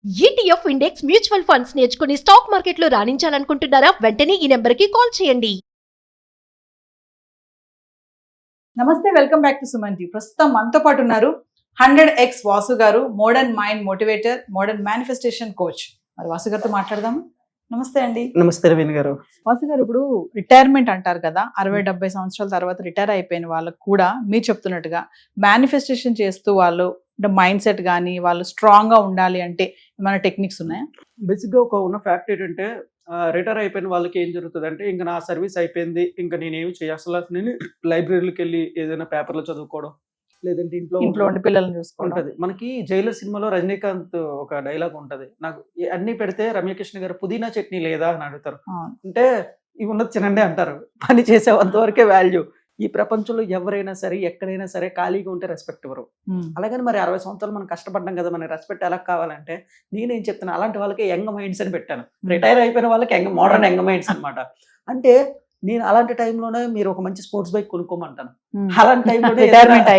ETF index mutual funds నేర్చుకుని stock మార్కెట్లో రాణించాలనుకుంటున్నారా? వెంటనే ఈ నెంబర్కి కాల్ చేయండి. నమస్తే, welcome back to Suman T. ప్రస్తుతం మనతో పాటు ఉన్నారు 100x వాసు గారు, modern mind motivator, modern manifestation coach. మరి వాసు గారితో మాట్లాడదాము. నమస్తే అండి. నమస్తే రవీణ్ గారు. వాసు గారు, ఇప్పుడు రిటైర్మెంట్ అంటారు కదా, 60-70 సంవత్సరాల తర్వాత రిటైర్ అయిపోయిన వాళ్ళకు కూడా మీరు చెప్తున్నట్టుగా మేనిఫెస్టేషన్ చేస్తూ వాళ్ళు మైండ్ సెట్ కానీ వాళ్ళు స్ట్రాంగ్ గా ఉండాలి అంటే ఏమైనా టెక్నిక్స్ ఉన్నాయా? బేసిక్ గా ఉన్న ఫ్యాక్ట్ ఏంటంటే రిటైర్ అయిపోయిన వాళ్ళకి ఏం జరుగుతుంది అంటే, ఇంకా నా సర్వీస్ అయిపోయింది, ఇంకా నేనేమి చేయాల్సిన, నేను లైబ్రరీకి వెళ్ళి ఏదైనా పేపర్లు చదువుకోవడం, లేదంటే ఇంట్లో ఉండి పిల్లల్ని చూసుకుంటది. ఉంటది. మనకి జైలర్ సినిమాలో రజనీకాంత్ ఒక డైలాగ్ ఉంటది, నాకు అన్ని పెడితే రమ్యకృష్ణ గారు పుదీనా చట్నీ లేదా అని అడుగుతారు. అంటే ఇవి ఉన్నది తినండి అంటారు. పని చేసేంత వరకే వాల్యూ. ఈ ప్రపంచంలో ఎవరైనా సరే ఎక్కడైనా సరే ఖాళీగా ఉంటే రెస్పెక్ట్ ఇవ్వరు. అలాగని మరి 60 సంవత్సరాలు మనం కష్టపడ్డాం కదా, మన రెస్పెక్ట్ ఎలా కావాలంటే నేనేం చెప్తాను, అలాంటి వాళ్ళకి యంగ్ మైండ్స్ అని పెట్టాను. రిటైర్ అయిపోయిన వాళ్ళకి మోడర్న్ యంగ్ మైండ్స్ అనమాట. అంటే నేను అలాంటి టైంలోనే మీరు ఒక మంచి స్పోర్ట్స్ బైక్ కొనుక్కోమంటాను. అలాంటి టైంలో రిటైర్మెంట్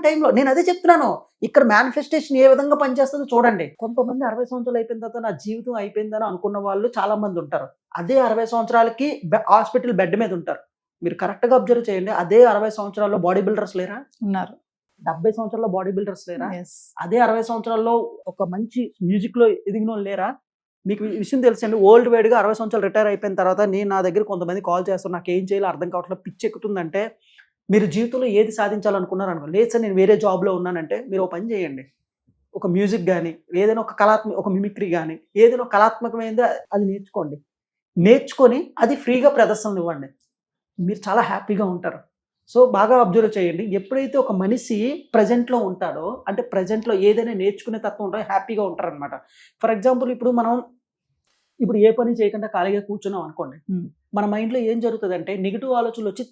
టైంలో నేను అదే చెప్తున్నాను. ఇక్కడ మేనిఫెస్టేషన్ ఏ విధంగా పనిచేస్తుందో చూడండి. కొంతమంది 60 సంవత్సరాలు అయిపోయిన తర్వాత నా జీవితం అయిపోయిందని అనుకున్న వాళ్ళు చాలా మంది ఉంటారు. అదే 60 సంవత్సరాలకి హాస్పిటల్ బెడ్ మీద ఉంటారు. మీరు కరెక్ట్ గా అబ్జర్వ్ చేయండి. అదే 60 సంవత్సరాల్లో బాడీ బిల్డర్స్ లేరా? ఉన్నారు. 70 సంవత్సరాల్లో బాడీ బిల్డర్స్ లేరా? అదే 60 సంవత్సరాల్లో ఒక మంచి మ్యూజిక్ లో ఎదిగిన వాళ్ళు లేరా? మీకు ఈ విషయం తెలుసండి, వరల్డ్ వైడ్ గా 60 సంవత్సరాలు రిటైర్ అయిపోయిన తర్వాత నా దగ్గర కొంతమంది కాల్ చేస్తారు, నాకు ఏం చేయాలో అర్థం కావట్లేదు, పిచ్చి ఎక్కుతుందంటే, మీరు జీవితంలో ఏది సాధించాలనుకున్నారు అనుకో, లేదు సార్ నేను వేరే జాబ్ లో ఉన్నానంటే, మీరు ఒక పని చేయండి, ఒక మ్యూజిక్ కానీ ఏదైనా ఒక మిమిక్రీ కానీ ఏదైనా ఒక కళాత్మకమైనది అది నేర్చుకొని అది ఫ్రీగా ప్రదర్శనలు ఇవ్వండి. మీరు చాలా హ్యాపీగా ఉంటారు. సో బాగా అబ్జర్వ్ చేయండి. ఎప్పుడైతే ఒక మనిషి ప్రజెంట్లో ఉంటాడో, అంటే ప్రజెంట్లో ఏదైనా నేర్చుకునే తత్వం ఉంటాడో హ్యాపీగా ఉంటారనమాట. ఫర్ ఎగ్జాంపుల్ ఇప్పుడు ఏ పని చేయకుండా ఖాళీగా కూర్చున్నాం అనుకోండి, మన మైండ్లో ఏం జరుగుతుంది అంటే నెగిటివ్ ఆలోచనలు వచ్చి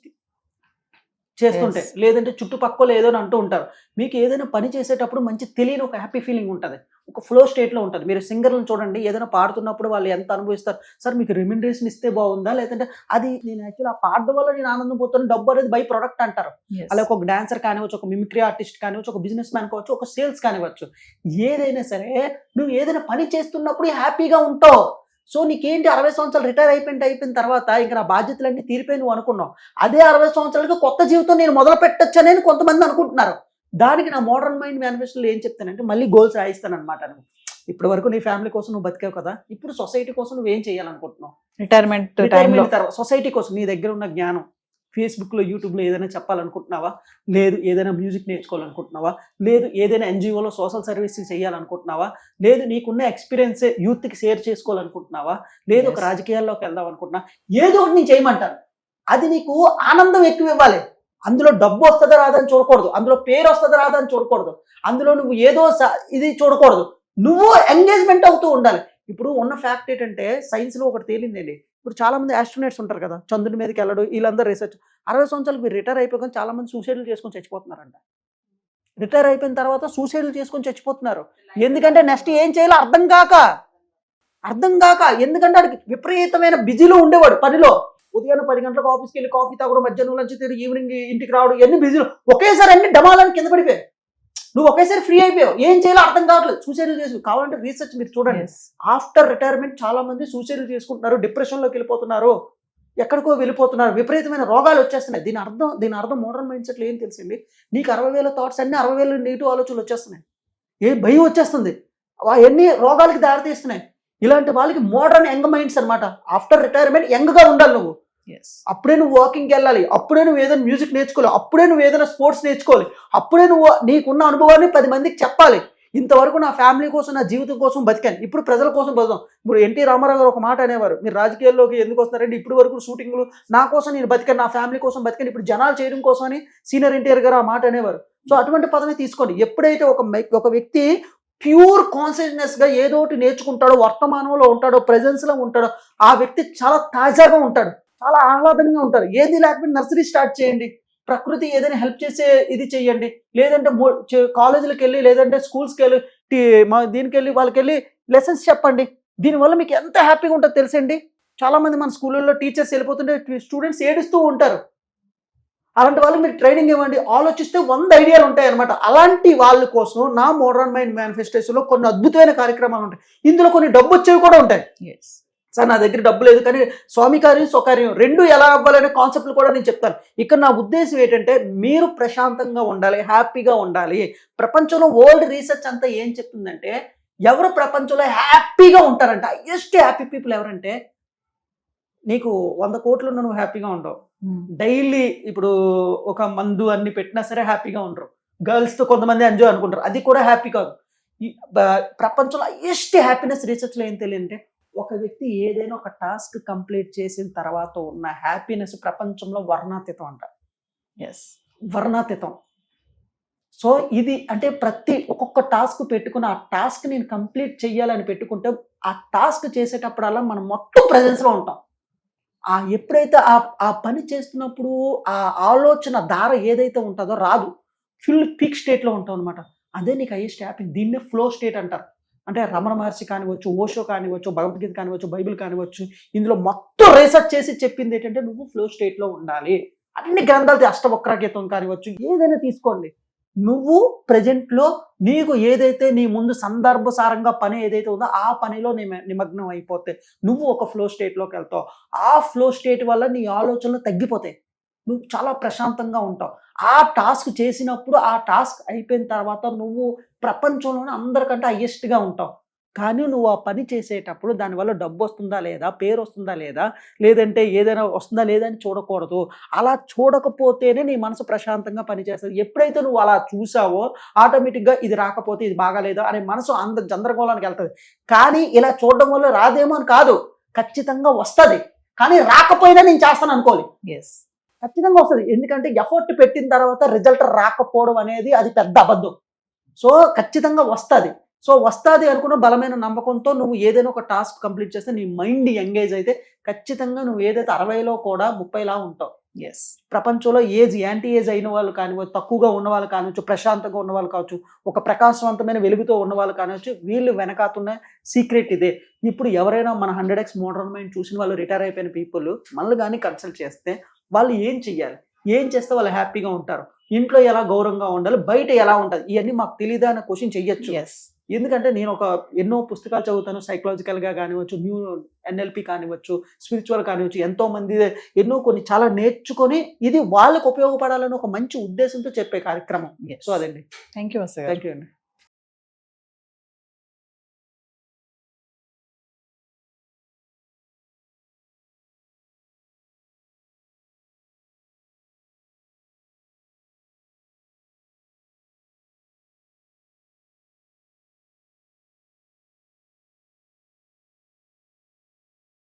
చేస్తుంటే, లేదంటే చుట్టుపక్కల ఏదో అంటూ ఉంటారు. మీకు ఏదైనా పని చేసేటప్పుడు మంచి తెలియని ఒక హ్యాపీ ఫీలింగ్ ఉంటుంది, ఒక ఫ్లో స్టేట్లో ఉంటుంది. మీరు సింగర్లను చూడండి, ఏదైనా పాడుతున్నప్పుడు వాళ్ళు ఎంత అనుభవిస్తారు. సార్ మీకు రెమ్యునరేషన్ ఇస్తే బాగుందా, లేదంటే అది నేను యాక్చువల్లీ ఆ పాడడం వల్ల నేను ఆనందం పోతాను, డబ్బు అనేది బై ప్రొడక్ట్ అంటారు. అలాగే ఒక డాన్సర్ కానివచ్చు, ఒక మిమిక్రీ ఆర్టిస్ట్ కానివచ్చు, ఒక బిజినెస్ మ్యాన్ కావచ్చు, ఒక సేల్స్ కానివచ్చు, ఏదైనా సరే నువ్వు ఏదైనా పని చేస్తున్నప్పుడు హ్యాపీగా ఉంటావు. సో నీకేంటి 60 సంవత్సరాలు రిటైర్ అయిపోయిన తర్వాత ఇంకా నా బాధ్యతలన్నీ తీరిపోయి నువ్వు అనుకున్నావు. అదే 60 సంవత్సరాలకి కొత్త జీవితం నేను మొదలు పెట్టొచ్చని కొంతమంది అనుకుంటున్నారు. దానికి నా మోడర్న్ మైండ్ మేనిఫెస్టోలో ఏం చెప్తానంటే, మళ్ళీ గోల్స్ రాయిస్తాను అనమాట. ఇప్పటి వరకు నీ ఫ్యామిలీ కోసం నువ్వు బతికావు కదా, ఇప్పుడు సొసైటీ కోసం నువ్వేం చేయాలనుకుంటున్నావు? రిటైర్మెంట్ తర్వాత సొసైటీ కోసం నీ దగ్గర ఉన్న జ్ఞానం, ఫేస్బుక్లో యూట్యూబ్లో ఏదైనా చెప్పాలనుకుంటున్నావా, లేదు ఏదైనా మ్యూజిక్ నేర్చుకోవాలనుకుంటున్నావా, లేదు ఏదైనా ఎన్జిఓలో సోషల్ సర్వీసెస్ చేయాలనుకుంటున్నావా, లేదు నీకున్న ఎక్స్పీరియన్సే యూత్కి షేర్ చేసుకోవాలనుకుంటున్నావా, లేదు ఒక రాజకీయాల్లోకి వెళ్దాం అనుకుంటున్నా, ఏదో ఒకటి నేను చేయమంటాను. అది నీకు ఆనందం ఎక్కువ ఇవ్వాలి. అందులో డబ్బు వస్తుందా రాదా అని చూడకూడదు, అందులో పేరు వస్తుందా రాదా అని చూడకూడదు, అందులో నువ్వు ఏదో ఇది చూడకూడదు, నువ్వు ఎంగేజ్మెంట్ అవుతూ ఉండాలి. ఇప్పుడు ఉన్న ఫ్యాక్ట్ ఏంటంటే, సైన్స్లో ఒకటి తేలిందండి. ఇప్పుడు చాలా మంది ఆస్ట్రోనట్స్ ఉంటారు కదా, చంద్రుడి మీదకి వెళ్ళడు, వీళ్ళందరూ రీసెర్చ్ 60 సంవత్సరాలకు మీరు రిటైర్ అయిపోయి చాలా మంది సూసైడ్లు చేసుకొని చచ్చిపోతున్నారంట. రిటైర్ అయిపోయిన తర్వాత సూసైడ్లు చేసుకొని చచ్చిపోతున్నారు. ఎందుకంటే నెక్స్ట్ ఏం చేయాలో అర్థం కాక ఎందుకంటే వాడికి విపరీతమైన బిజీలో ఉండేవాడు పనిలో. ఉదయం 10 గంటలకు ఆఫీస్కి వెళ్ళి కాఫీ తాగడం, మధ్యాహ్నం లంచ్ తిరిగి ఈవినింగ్ ఇంటికి రావడం, ఎన్ని బిజీలు, ఒకేసారి అన్ని డమాలని కింద పడిపోయాయి. నువ్వు ఒకేసారి ఫ్రీ అయిపోయావు, ఏం చేయాలో అర్థం కావట్లేదు, సూసైడ్లు చేసి. కావాలంటే రీసెర్చ్ మీరు చూడండి, ఆఫ్టర్ రిటైర్మెంట్ చాలా మంది సూసైడ్లు చేసుకుంటున్నారు, డిప్రెషన్లోకి వెళ్ళిపోతున్నారు, ఎక్కడికో వెళ్ళిపోతున్నారు, విపరీతమైన రోగాలు వచ్చేస్తున్నాయి. దీని అర్థం మోడర్న్ మైండ్ సెట్లో ఏం తెలుసండి, నీకు 60,000 థాట్స్ అన్ని 60,000 నెగిటివ్ ఆలోచనలు వచ్చేస్తున్నాయి, ఏ భయం వచ్చేస్తుంది, ఎన్ని రోగాలకి దారితీస్తున్నాయి. ఇలాంటి వాళ్ళకి మోడర్న్ యంగ్ మైండ్స్ అనమాట. ఆఫ్టర్ రిటైర్మెంట్ యంగ్గా ఉండాలి నువ్వు. అప్పుడే నువ్వు వాకింగ్కి వెళ్ళాలి, అప్పుడే నువ్వు ఏదైనా మ్యూజిక్ నేర్చుకోవాలి, అప్పుడే నువ్వు ఏదైనా స్పోర్ట్స్ నేర్చుకోవాలి, అప్పుడే నువ్వు నీకున్న అనుభవాన్ని 10 మందికి చెప్పాలి. ఇంతవరకు నా ఫ్యామిలీ కోసం, నా జీవితం కోసం బతికాను, ఇప్పుడు ప్రజల కోసం బతుకుతాం. ఇప్పుడు ఎన్టీ రామారావు గారు ఒక మాట అనేవారు, మీరు రాజకీయాల్లోకి ఎందుకు వస్తారంటే, ఇప్పుడు వరకు షూటింగ్లు నా కోసం నేను బతికాను, నా ఫ్యామిలీ కోసం బతికాను, ఇప్పుడు జనాలు చేయడం కోసం అని సీనియర్ ఎన్టీఆర్ గారు ఆ మాట అనేవారు. సో అటువంటి పదవి తీసుకోండి. ఎప్పుడైతే ఒక వ్యక్తి ప్యూర్ కాన్షియస్నెస్గా ఏదో ఒకటి నేర్చుకుంటాడో, వర్తమానంలో ఉంటాడో, ప్రెజెన్స్లో ఉంటాడో, ఆ వ్యక్తి చాలా తాజాగా ఉంటాడు, చాలా ఆహ్లాదంగా ఉంటారు. ఏది లేకపోతే నర్సరీ స్టార్ట్ చేయండి, ప్రకృతి ఏదైనా హెల్ప్ చేసే ఇది చెయ్యండి, లేదంటే కాలేజీలకు వెళ్ళి, లేదంటే స్కూల్స్కి వెళ్ళి, దీనికి వెళ్ళి వాళ్ళకి వెళ్ళి లెసన్స్ చెప్పండి. దీనివల్ల మీకు ఎంత హ్యాపీగా ఉంటుందో తెలుసండి. చాలామంది మన స్కూళ్ళల్లో టీచర్స్ వెళ్ళిపోతుంటే స్టూడెంట్స్ ఏడుస్తూ ఉంటారు. అలాంటి వాళ్ళకి మీరు ట్రైనింగ్ ఇవ్వండి, ఆలోచిస్తే 100 ఐడియాలు ఉంటాయి అనమాట. అలాంటి వాళ్ళ కోసం నా మోడర్న్ మైండ్ మేనిఫెస్టేషన్లో కొన్ని అద్భుతమైన కార్యక్రమాలు ఉంటాయి. ఇందులో కొన్ని డబ్బు వచ్చేవి కూడా ఉంటాయి. సార్ నా దగ్గర డబ్బు లేదు కానీ స్వామి కార్యం స్వకార్యం రెండు ఎలా అవ్వాలనే కాన్సెప్ట్లు కూడా నేను చెప్తాను. ఇక్కడ నా ఉద్దేశం ఏంటంటే మీరు ప్రశాంతంగా ఉండాలి, హ్యాపీగా ఉండాలి. ప్రపంచంలో వరల్డ్ రీసెర్చ్ అంతా ఏం చెప్తుందంటే ఎవరు ప్రపంచంలో హ్యాపీగా ఉంటారంట, హైయెస్ట్ హ్యాపీ పీపుల్ ఎవరంటే నీకు 100 కోట్లు నువ్వు హ్యాపీగా ఉండవు. డైలీ ఇప్పుడు ఒక మందు అన్ని పెట్టినా సరే హ్యాపీగా ఉండరు. గర్ల్స్తో కొంతమంది ఎంజాయ్ అనుకుంటారు, అది కూడా హ్యాపీ కాదు. ప్రపంచంలో హైయెస్ట్ హ్యాపీనెస్ రీసెర్చ్లో ఏం తెలియంటే ఒక వ్యక్తి ఏదైనా ఒక టాస్క్ కంప్లీట్ చేసిన తర్వాత ఉన్న హ్యాపీనెస్ ప్రపంచంలో వర్ణాతీతం అంట. వర్ణాతీతం. సో ఇది అంటే ఒక్కొక్క టాస్క్ పెట్టుకుని ఆ టాస్క్ నేను కంప్లీట్ చెయ్యాలని పెట్టుకుంటే ఆ టాస్క్ చేసేటప్పుడల్లా మనం మొత్తం ప్రెజెన్స్లో ఉంటాం. ఎప్పుడైతే ఆ పని చేస్తున్నప్పుడు ఆ ఆలోచన ధార ఏదైతే ఉంటుందో రాదు, ఫుల్ పీక్ స్టేట్లో ఉంటాం అనమాట. అదే నీకు హైయెస్ట్ హ్యాపీ. దీన్నే ఫ్లో స్టేట్ అంటారు. అంటే రమణ మహర్షి కానివచ్చు, ఓషో కానివచ్చు, భగవద్గీత కానివచ్చు, బైబిల్ కానివచ్చు, ఇందులో మొత్తం రీసెర్చ్ చేసి చెప్పింది ఏంటంటే నువ్వు ఫ్లో స్టేట్లో ఉండాలి. అన్ని గ్రంథాలు అష్టవక్రగీతం కానివచ్చు, ఏదైనా తీసుకోండి. నువ్వు ప్రజెంట్లో నీకు ఏదైతే నీ ముందు సందర్భసారంగా పని ఏదైతే ఉందో ఆ పనిలో నిమగ్నం అయిపోతే నువ్వు ఒక ఫ్లో స్టేట్లోకి వెళ్తావు. ఆ ఫ్లో స్టేట్ వల్ల నీ ఆలోచనలు తగ్గిపోతాయి, నువ్వు చాలా ప్రశాంతంగా ఉంటావు. ఆ టాస్క్ చేసినప్పుడు ఆ టాస్క్ అయిపోయిన తర్వాత నువ్వు ప్రపంచంలోనే అందరికంటే హైయెస్ట్గా ఉంటావు. కానీ నువ్వు ఆ పని చేసేటప్పుడు దానివల్ల డబ్బు వస్తుందా లేదా, పేరు వస్తుందా లేదా, లేదంటే ఏదైనా వస్తుందా లేదా అని చూడకూడదు. అలా చూడకపోతేనే నీ మనసు ప్రశాంతంగా పనిచేస్తుంది. ఎప్పుడైతే నువ్వు అలా చూసావో ఆటోమేటిక్గా ఇది రాకపోతే ఇది బాగాలేదా అనే మనసు గందరగోళానికి వెళ్తుంది. కానీ ఇలా చూడడం వల్ల రాదేమో అని కాదు, ఖచ్చితంగా వస్తుంది. కానీ రాకపోయినా నేను చేస్తాను అనుకోవాలి, ఖచ్చితంగా వస్తుంది. ఎందుకంటే ఎఫర్ట్ పెట్టిన తర్వాత రిజల్ట్ రాకపోవడం అనేది అది పెద్ద అబద్ధం. సో ఖచ్చితంగా వస్తుంది. సో వస్తుంది అనుకున్న బలమైన నమ్మకంతో నువ్వు ఏదైనా ఒక టాస్క్ కంప్లీట్ చేస్తే నీ మైండ్ ఎంగేజ్ అయితే ఖచ్చితంగా నువ్వు ఏదైతే 60లో కూడా 30లా ఉంటావు. ప్రపంచంలో యాంటీ ఏజ్ అయిన వాళ్ళు కానివచ్చు, తక్కువగా ఉన్న వాళ్ళు కానివచ్చు, ప్రశాంతంగా ఉన్న వాళ్ళు కావచ్చు, ఒక ప్రకాశవంతమైన వెలుగుతో ఉన్న వాళ్ళు కానివచ్చు, వీళ్ళు వెనకాతున్న సీక్రెట్ ఇదే. ఇప్పుడు ఎవరైనా మన 100x మోడర్న్ మైండ్ చూసిన వాళ్ళు రిటైర్ అయిపోయిన పీపుల్ మళ్ళీ కానీ కన్సల్ట్ చేస్తే వాళ్ళు ఏం చెయ్యాలి, ఏం చేస్తే వాళ్ళు హ్యాపీగా ఉంటారు, ఇంట్లో ఎలా గౌరవంగా ఉండాలి, బయట ఎలా ఉంటుంది, ఇవన్నీ మాకు తెలియదా అనే క్వశ్చన్ చెయ్యొచ్చు. ఎందుకంటే నేను ఎన్నో పుస్తకాలు చదువుతాను, సైకలాజికల్గా కానివచ్చు, న్యూ NLP కానివచ్చు, స్పిరిచువల్ కానివచ్చు, ఎంతో మంది ఎన్నో కొన్ని చాలా నేర్చుకొని ఇది వాళ్ళకు ఉపయోగపడాలని ఒక మంచి ఉద్దేశంతో చెప్పే కార్యక్రమం. సో అదండి. థ్యాంక్ యూ అండి.